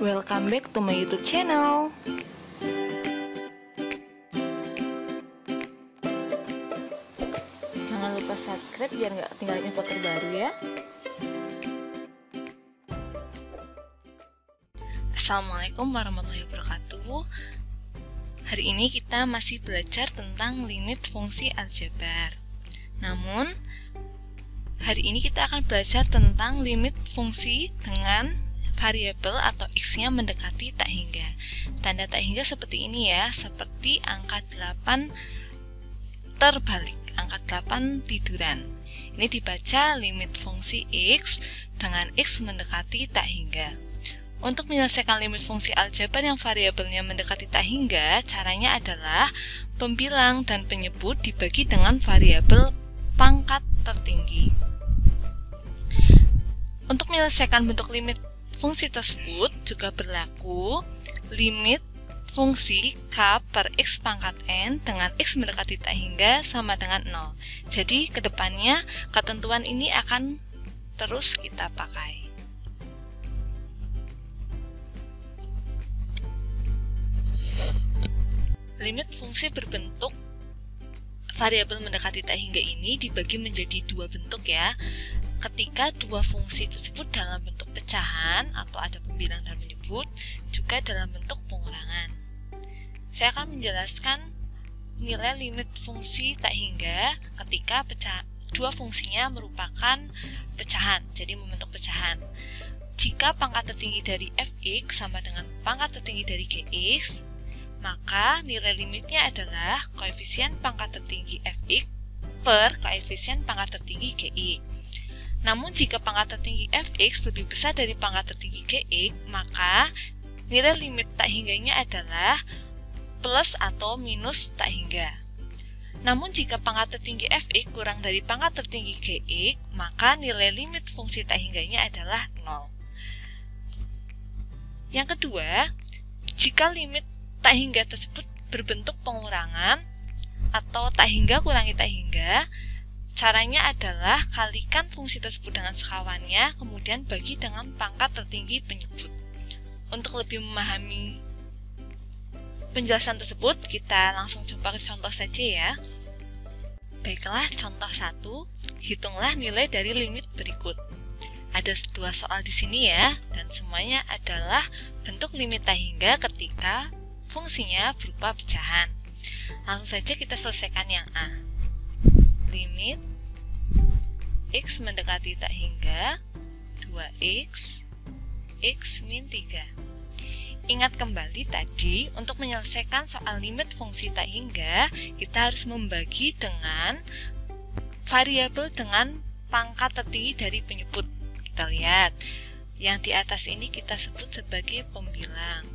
Welcome back to my YouTube channel. Jangan lupa subscribe biar nggak ketinggalan info terbaru ya. Assalamualaikum warahmatullahi wabarakatuh. Hari ini kita masih belajar tentang limit fungsi aljabar. Namun hari ini kita akan belajar tentang limit fungsi dengan variabel atau x-nya mendekati tak hingga. Tanda tak hingga seperti ini ya, seperti angka 8 terbalik, angka 8 tiduran. Ini dibaca limit fungsi x dengan x mendekati tak hingga. Untuk menyelesaikan limit fungsi aljabar yang variabelnya mendekati tak hingga, caranya adalah pembilang dan penyebut dibagi dengan variabel pangkat tertinggi. Untuk menyelesaikan bentuk limit fungsi tersebut juga berlaku limit fungsi k per x pangkat n dengan x mendekati tak hingga sama dengan 0. Jadi kedepannya ketentuan ini akan terus kita pakai. Limit fungsi berbentuk variabel mendekati tak hingga ini dibagi menjadi dua bentuk ya. Ketika dua fungsi tersebut dalam bentuk pecahan atau ada pembilang dan penyebut, juga dalam bentuk pengurangan. Saya akan menjelaskan nilai limit fungsi tak hingga ketika dua fungsinya merupakan pecahan, jadi membentuk pecahan. Jika pangkat tertinggi dari fx sama dengan pangkat tertinggi dari gx, maka nilai limitnya adalah koefisien pangkat tertinggi fx per koefisien pangkat tertinggi gx. Namun jika pangkat tertinggi fx lebih besar dari pangkat tertinggi gx, maka nilai limit tak hingganya adalah plus atau minus tak hingga. Namun jika pangkat tertinggi fx kurang dari pangkat tertinggi gx, maka nilai limit fungsi tak hingganya adalah 0. Yang kedua, jika limit tak hingga tersebut berbentuk pengurangan atau tak hingga kurangi tak hingga, caranya adalah kalikan fungsi tersebut dengan sekawannya, kemudian bagi dengan pangkat tertinggi penyebut. Untuk lebih memahami penjelasan tersebut, kita langsung coba ke contoh saja ya. Baiklah, contoh 1, hitunglah nilai dari limit berikut. Ada dua soal di sini ya, dan semuanya adalah bentuk limit tak hingga ketika fungsinya berupa pecahan. Langsung saja kita selesaikan yang A. Limit x mendekati tak hingga 2x x min 3. Ingat kembali tadi, untuk menyelesaikan soal limit fungsi tak hingga, kita harus membagi dengan variabel dengan pangkat tertinggi dari penyebut. Kita lihat, yang di atas ini kita sebut sebagai pembilang.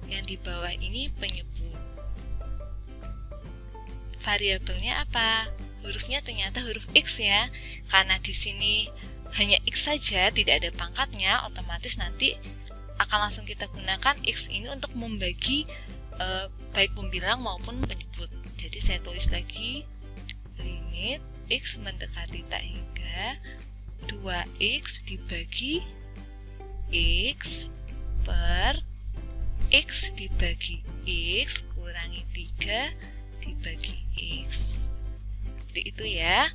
Yang di bawah ini penyebut. Variabelnya apa? Hurufnya ternyata huruf x ya. Karena di sini hanya x saja, tidak ada pangkatnya, otomatis nanti akan langsung kita gunakan x ini untuk membagi baik pembilang maupun penyebut. Jadi saya tulis lagi limit x mendekati tak hingga 2x dibagi x per x dibagi x kurangi 3 dibagi x. Seperti itu ya.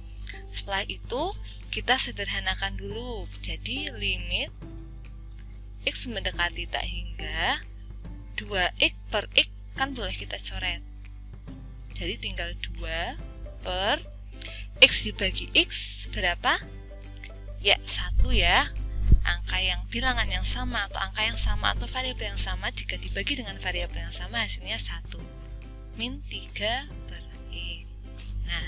Setelah itu kita sederhanakan dulu. Jadi limit x mendekati tak hingga 2x per x kan boleh kita coret. Jadi tinggal 2 per x dibagi x berapa? Ya 1 ya. Angka yang bilangan yang sama atau angka yang sama atau variabel yang sama, jika dibagi dengan variabel yang sama hasilnya 1 min 3 per x. Nah,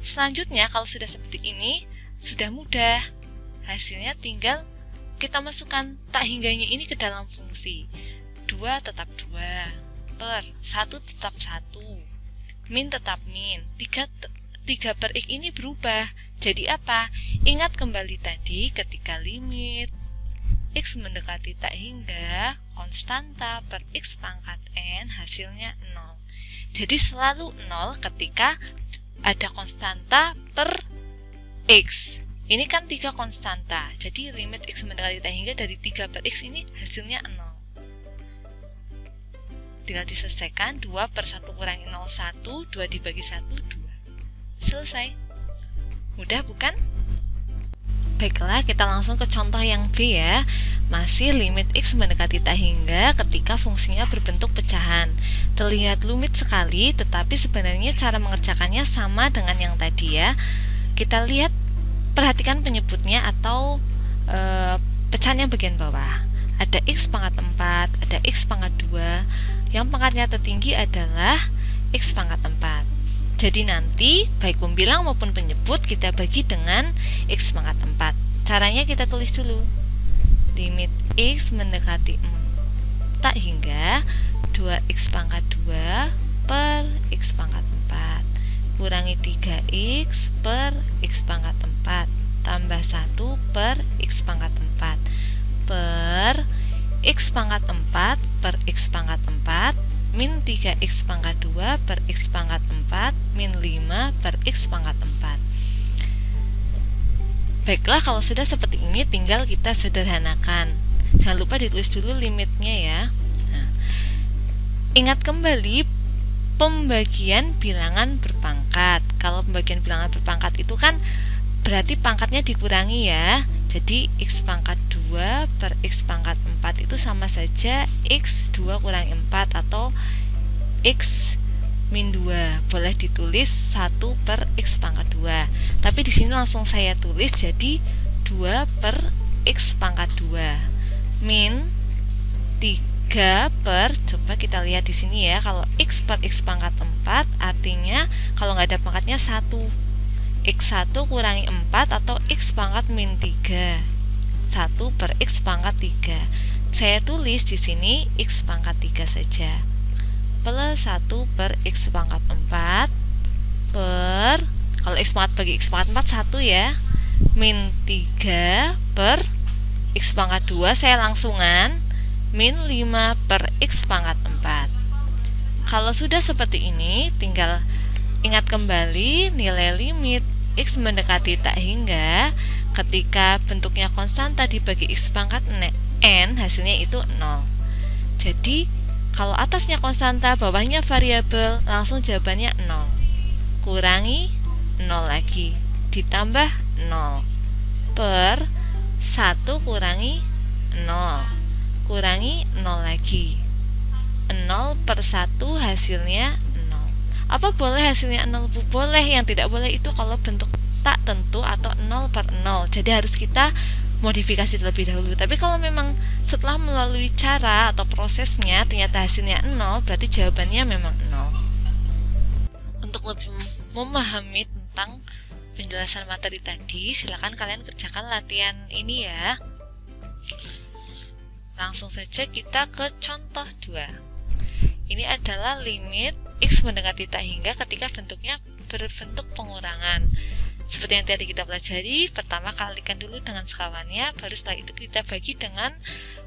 selanjutnya kalau sudah seperti ini sudah mudah. Hasilnya tinggal kita masukkan tak hingganya ini ke dalam fungsi. 2 tetap 2 per 1 tetap 1, min tetap min. 3 per x ini berubah. Jadi apa? Ingat kembali tadi ketika limit x mendekati tak hingga, konstanta per x pangkat n hasilnya 0. Jadi selalu 0 ketika ada konstanta per x. Ini kan 3 konstanta, jadi limit X mendekati tak hingga dari 3 per X ini hasilnya 0. Tinggal diselesaikan, 2 per 1 kurangi 0, 1, 2 dibagi 1, 2. Selesai. Mudah bukan? Baiklah, kita langsung ke contoh yang B ya. Masih limit X mendekati tak hingga ketika fungsinya berbentuk pecahan. Terlihat rumit sekali, tetapi sebenarnya cara mengerjakannya sama dengan yang tadi ya. Kita lihat, perhatikan penyebutnya atau pecahan yang bagian bawah. Ada X pangkat 4, ada X pangkat 2. Yang pangkatnya tertinggi adalah X pangkat 4. Jadi nanti baik pembilang maupun penyebut kita bagi dengan X pangkat 4. Caranya kita tulis dulu. Limit X mendekati tak hingga 2X pangkat 2 per X pangkat 4 kurangi 3X per X pangkat 4 tambah 1 per X pangkat 4 per X pangkat 4 per X pangkat 4 min 3X pangkat 2 per X pangkat 4 min 5 per X pangkat 4. Baiklah, kalau sudah seperti ini tinggal kita sederhanakan. Jangan lupa ditulis dulu limitnya ya. Nah, ingat kembali pembagian bilangan berpangkat. Kalau pembagian bilangan berpangkat itu kan berarti pangkatnya dikurangi ya. Jadi X pangkat 2 per X pangkat 4 itu sama saja X 2 kurangi 4 atau X min 2. Boleh ditulis 1 per X pangkat 2. Tapi di sini langsung saya tulis jadi 2 per X pangkat 2 min 3 per, coba kita lihat di sini ya, kalau X per X pangkat 4 artinya kalau nggak ada pangkatnya 1. X1 kurangi 4 atau X pangkat min 3. 1 per X pangkat 3. Saya tulis di sini X pangkat 3 saja. Plus 1 per X pangkat 4 per, kalau X pangkat bagi X pangkat 4 1 ya, min 3 per X pangkat 2, saya langsungan, min 5 per X pangkat 4. Kalau sudah seperti ini, tinggal ingat kembali nilai limit X mendekati tak hingga ketika bentuknya konstanta dibagi X pangkat N, hasilnya itu 0. Jadi kalau atasnya konstanta, bawahnya variabel, langsung jawabannya 0. Kurangi 0 lagi, ditambah 0 per 1 kurangi 0 kurangi 0 lagi, 0 per 1 hasilnya 0. Apa boleh hasilnya 0? Boleh. Yang tidak boleh itu kalau bentuk tak tentu atau 0 per 0. Jadi harus kita modifikasi terlebih dahulu. Tapi kalau memang setelah melalui cara atau prosesnya ternyata hasilnya 0, berarti jawabannya memang 0. Untuk lebih memahami tentang penjelasan materi tadi, silakan kalian kerjakan latihan ini ya. Langsung saja kita ke contoh 2. Ini adalah limit X mendekati tak hingga ketika bentuknya berbentuk pengurangan. Seperti yang tadi kita pelajari, pertama kalikan dulu dengan sekawannya, baru setelah itu kita bagi dengan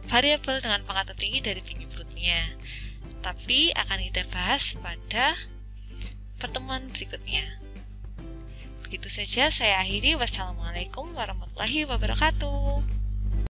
variabel dengan pangkat tertinggi dari penyebutnya. Tapi akan kita bahas pada pertemuan berikutnya. Begitu saja saya akhiri. Wassalamualaikum warahmatullahi wabarakatuh.